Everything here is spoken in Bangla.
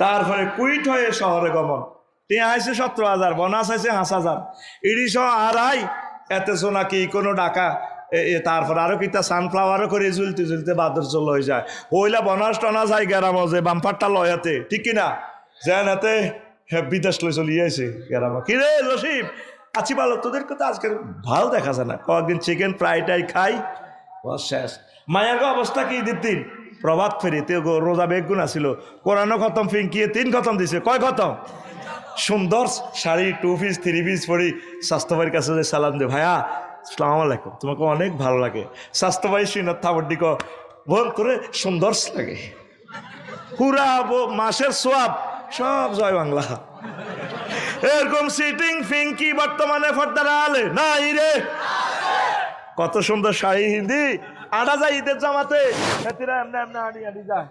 তারপরে কুইট হয়ে শহরে গমন। টিয়া আইছে 17,000, বোনাস আছে 5,000, ইডিশ আড়াই এতে নাকি কোনো টাকা। তারপর আরো কিতা সানফ্লাওয়ারও করে ঝুলতে ঝুলতে বাদর চল হয়ে যায়। হইলা বনাস টনা যায় গেরাম যে বাম্পারটা লয়াতে, ঠিক কিনা? যেন এতে বিদেশ লই চলিয়েছে গেরামা। কিরে জসিম আছি ভালো, তোদের কথা আজকে ভালো দেখা যায় না। কয়েকদিন চিকেন ফ্রাইটাই খাই, শেষ। মায়ার অবস্থা কি দিন প্রভাত ফেরি তে রোজা বেগুন আসিল, কোরআনও খতম, ফিঙ্কিয়ে 3 খতম দিছে। কয় খতম? সুন্দর শাড়ি 2 পিস 3 পিস পরি স্বাস্থ্য ভাইয়ের কাছে যে সালাম দে, ভাইয়া আসসালামু আলাইকুম, তোমাকে অনেক ভালো লাগে। স্বাস্থ্য ভাই সিনত থাবড্ডি বোন করে সুন্দর লাগে, পুরা মাসের সোয়াব সব জয় বাংলা। এরকম সিটিং ফিঙ্কি বর্তমানে ফর্দার আলে নাই রে। কত সুন্দর শাড়ি হিন্দি আড়া যায় ঈদের জামাতে, এমনি এমনি আড়ি যায়।